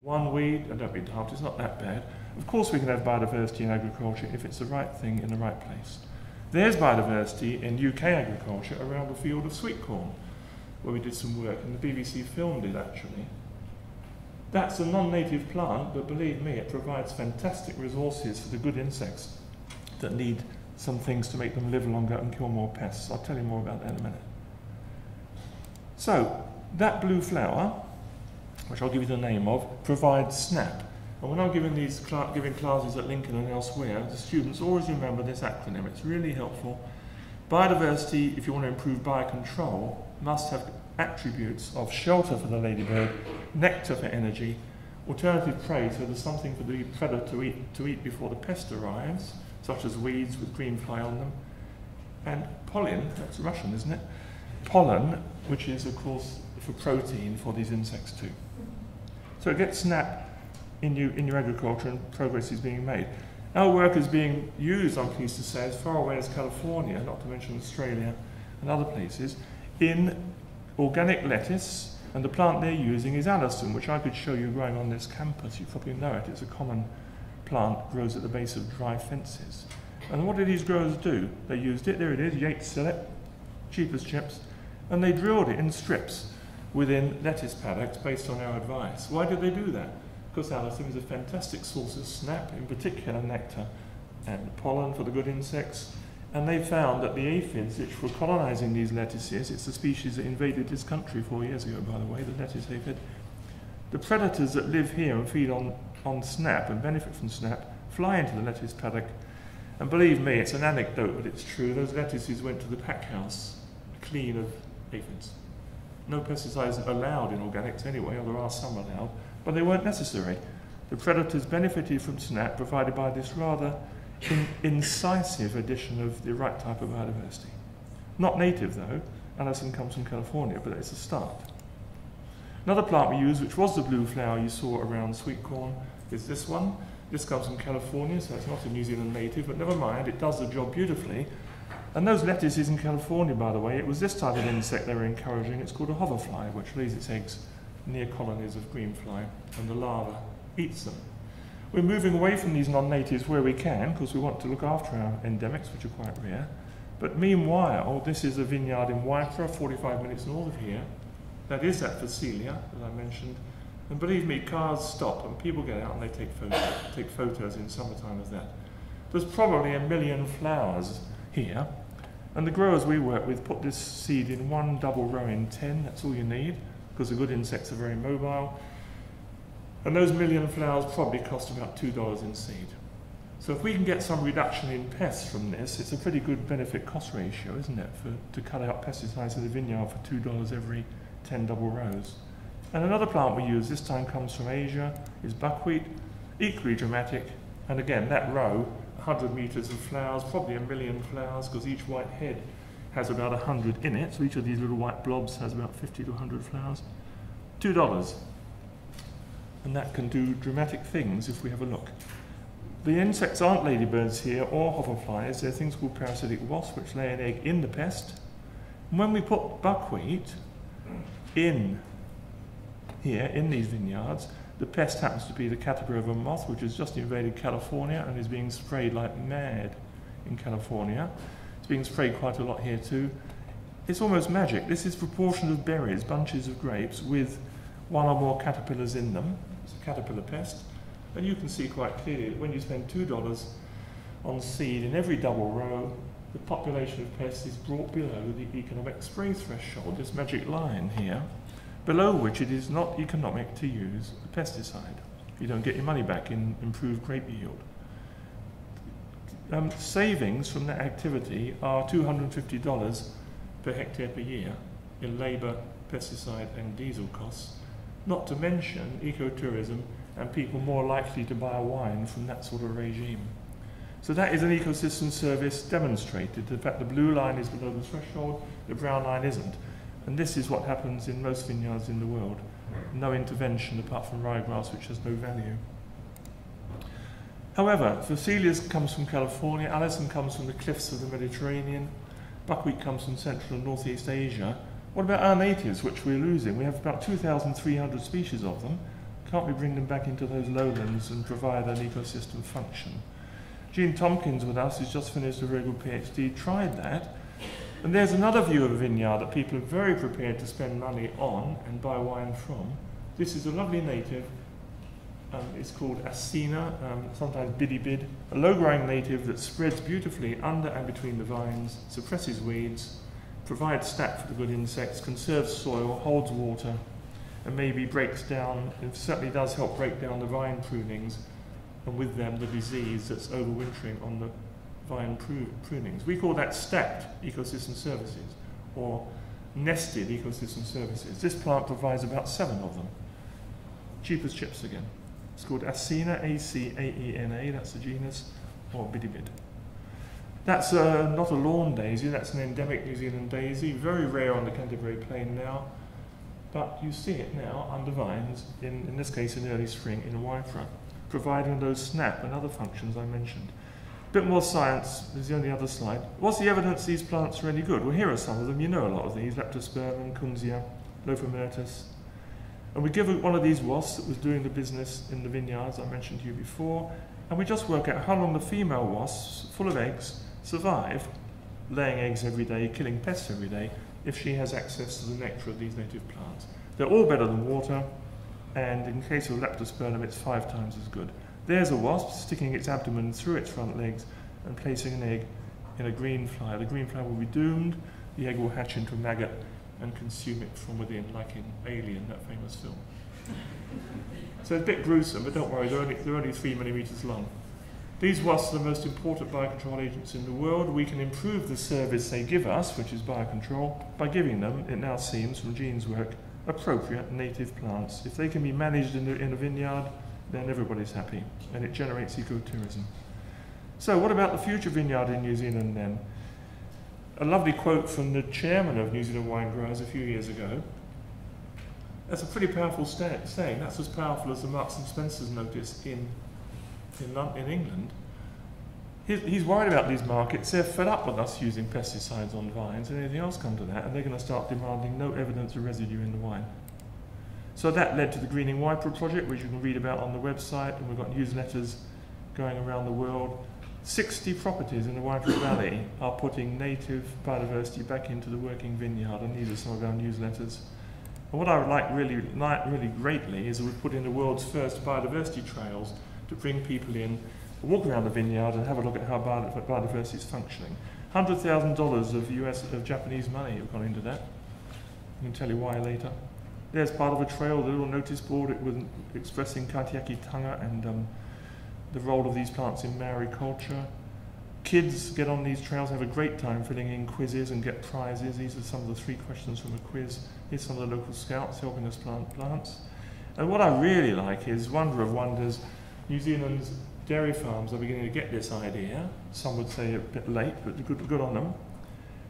One weed, and don't be daft, it's not that bad. Of course we can have biodiversity in agriculture if it's the right thing in the right place. There's biodiversity in UK agriculture around the field of sweet corn, where we did some work, and the BBC filmed it actually. That's a non-native plant, but believe me, it provides fantastic resources for the good insects that need some things to make them live longer and kill more pests. I'll tell you more about that in a minute. So, that blue flower, which I'll give you the name of, provides SNAP. And when I'm giving giving classes at Lincoln and elsewhere, the students always remember this acronym. It's really helpful. Biodiversity, if you want to improve biocontrol, must have attributes of shelter for the ladybird, nectar for energy, alternative prey, so there's something for the predator to eat before the pest arrives, such as weeds with green fly on them, and pollen, that's Russian, isn't it? Pollen, which is, of course, for protein for these insects too. So it gets SNAP in your agriculture, and progress is being made. Our work is being used, I'm pleased to say, as far away as California, not to mention Australia and other places, in organic lettuce, and the plant they're using is allicin, which I could show you growing on this campus. You probably know it. It's a common plant, grows at the base of dry fences. And what did these growers do? They used it, there it is, Yates Select, cheap as chips, and they drilled it in strips within lettuce paddocks based on our advice. Why did they do that? Because allicin is a fantastic source of SNAP, in particular nectar and pollen for the good insects. And they found that the aphids which were colonizing these lettuces, it's a species that invaded this country 4 years ago, by the way, the lettuce aphid. The predators that live here and feed on SNAP and benefit from SNAP fly into the lettuce paddock. And believe me, it's an anecdote, but it's true. Those lettuces went to the pack house clean of aphids. No pesticides allowed in organics anyway, or there are some allowed, but they weren't necessary. The predators benefited from SNAP provided by this rather incisive addition of the right type of biodiversity. Not native though, allicin comes from California, but it's a start. Another plant we use, which was the blue flower you saw around sweet corn, is this one. This comes from California, so it's not a New Zealand native, but never mind, it does the job beautifully. And those lettuces in California, by the way, it was this type of insect they were encouraging. It's called a hoverfly, which lays its eggs near colonies of greenfly, and the larva eats them. We're moving away from these non-natives where we can, because we want to look after our endemics, which are quite rare. But meanwhile, this is a vineyard in Waipara, 45 minutes north of here. That is that Phacelia that I mentioned. And believe me, cars stop and people get out and they take photos in summertime of that. There's probably 1 million flowers here. And the growers we work with put this seed in one double row in 10. That's all you need, because the good insects are very mobile. And those 1 million flowers probably cost about $2 in seed. So if we can get some reduction in pests from this, it's a pretty good benefit-cost ratio, isn't it, to cut out pesticides in the vineyard for $2 every 10 double rows. And another plant we use, this time comes from Asia, is buckwheat, equally dramatic. And again, that row, 100 meters of flowers, probably 1 million flowers, because each white head has about 100 in it. So each of these little white blobs has about 50 to 100 flowers. $2. And that can do dramatic things if we have a look. The insects aren't ladybirds here or hoverflies. They're things called parasitic wasps, which lay an egg in the pest. And when we put buckwheat in here, in these vineyards, the pest happens to be the caterpillar of a moth, which has just invaded California and is being sprayed like mad in California. It's being sprayed quite a lot here too. It's almost magic. This is proportion of berries, bunches of grapes, with one or more caterpillars in them. It's a caterpillar pest. And you can see quite clearly that when you spend $2 on seed in every double row, the population of pests is brought below the economic spray threshold, this magic line here, below which it is not economic to use a pesticide. You don't get your money back in improved grape yield. Savings from that activity are $250 per hectare per year in labour, pesticide and diesel costs, not to mention ecotourism and people more likely to buy wine from that sort of regime. So that is an ecosystem service demonstrated. In fact, the blue line is below the threshold, the brown line isn't. And this is what happens in most vineyards in the world. No intervention apart from ryegrass, which has no value. However, Cecilia's comes from California, Alison comes from the cliffs of the Mediterranean, Buckwheat comes from Central and Northeast Asia. What about our natives, which we're losing? We have about 2,300 species of them. Can't we bring them back into those lowlands and provide an ecosystem function? Jean Tompkins with us, who's just finished a very good PhD, tried that. And there's another view of a vineyard that people are very prepared to spend money on and buy wine from. This is a lovely native. It's called Acina, sometimes bidibid, a low-growing native that spreads beautifully under and between the vines, suppresses weeds, provides snap for the good insects, conserves soil, holds water, and maybe breaks down, it certainly does help break down the vine prunings, and with them the disease that's overwintering on the vine prunings. We call that stacked ecosystem services, or nested ecosystem services. This plant provides about 7 of them. Cheap as chips again. It's called Acina, A-C-A-E-N-A, that's the genus, or bidibid. That's not a lawn daisy, that's an endemic New Zealand daisy, very rare on the Canterbury Plain now, but you see it now under vines, in this case in early spring in Waifra, providing those snap and other functions I mentioned. A bit more science, there's the only other slide. What's the evidence these plants are any good? Well, here are some of them, you know a lot of these, Leptospermum, Kunzia, Lophomertus. And we give one of these wasps that was doing the business in the vineyards I mentioned to you before, and we just work out how long the female wasps, full of eggs, survive laying eggs every day, killing pests every day, if she has access to the nectar of these native plants. They're all better than water, and in case of Leptospermum, it's 5 times as good. There's a wasp sticking its abdomen through its front legs and placing an egg in a green fly. The green fly will be doomed, the egg will hatch into a maggot and consume it from within, like in Alien, that famous film. So it's a bit gruesome, but don't worry, they're only 3 millimeters long. These wasps are the most important biocontrol agents in the world. We can improve the service they give us, which is biocontrol, by giving them, it now seems from Jean's work, appropriate native plants. If they can be managed in a vineyard, then everybody's happy, and it generates ecotourism. So what about the future vineyard in New Zealand then? A lovely quote from the chairman of New Zealand Wine Growers a few years ago. That's a pretty powerful saying. That's as powerful as the Marks and Spencer's notice in England. He's worried about these markets. They're fed up with us using pesticides on vines and anything else come to that, and they're going to start demanding no evidence of residue in the wine. So that led to the Greening Waipara project, which you can read about on the website, and we've got newsletters going around the world. 60 properties in the Waipara Valley are putting native biodiversity back into the working vineyard, and these are some of our newsletters. And what I would like really greatly is that we've put in the world's first biodiversity trails to bring people in, walk around the vineyard and have a look at how biodiversity is functioning. $100,000 of Japanese money have gone into that. I can tell you why later. There's part of a trail, the little notice board expressing Kaitiaki tanga and the role of these plants in Maori culture. Kids get on these trails, have a great time filling in quizzes and get prizes. These are some of the 3 questions from a quiz. Here's some of the local scouts helping us plant plants. And what I really like is, wonder of wonders, New Zealand's dairy farms are beginning to get this idea. Some would say a bit late, but good on them.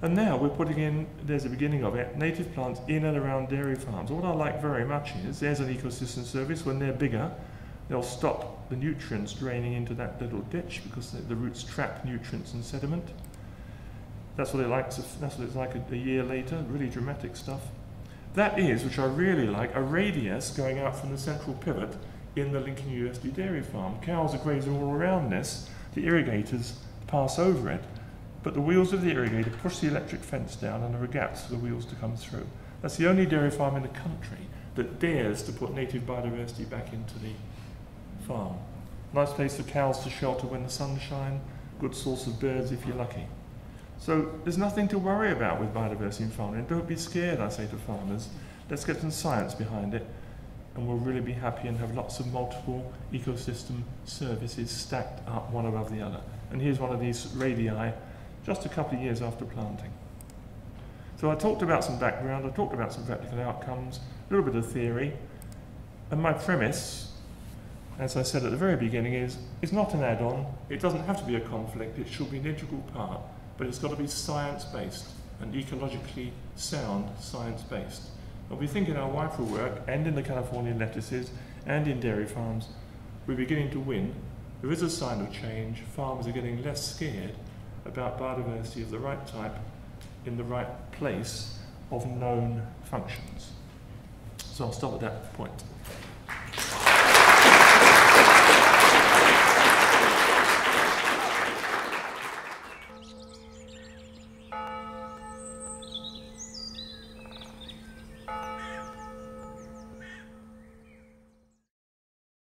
And now we're putting in, there's the beginning of it, native plants in and around dairy farms. What I like very much is, there's an ecosystem service. When they're bigger, they'll stop the nutrients draining into that little ditch because the roots trap nutrients and sediment. That's what it's like a year later, really dramatic stuff. That is, which I really like, a radius going out from the central pivot in the Lincoln University dairy farm. Cows are grazing all around this. The irrigators pass over it, but the wheels of the irrigator push the electric fence down and there are gaps for the wheels to come through. That's the only dairy farm in the country that dares to put native biodiversity back into the farm. Nice place for cows to shelter when the sun shines, good source of birds if you're lucky. So there's nothing to worry about with biodiversity in farming. Don't be scared, I say to farmers. Let's get some science behind it, and we'll really be happy and have lots of multiple ecosystem services stacked up one above the other. And here's one of these radii, just a couple of years after planting. So I talked about some background, I talked about some practical outcomes, a little bit of theory, and my premise, as I said at the very beginning, is it's not an add-on, it doesn't have to be a conflict, it should be an integral part, but it's got to be science-based and ecologically sound science-based. And we think in our Waipara work, and in the Californian lettuces, and in dairy farms, we're beginning to win there is a sign of change. Farmers are getting less scared about biodiversity of the right type in the right place of known functions. So I'll stop at that point.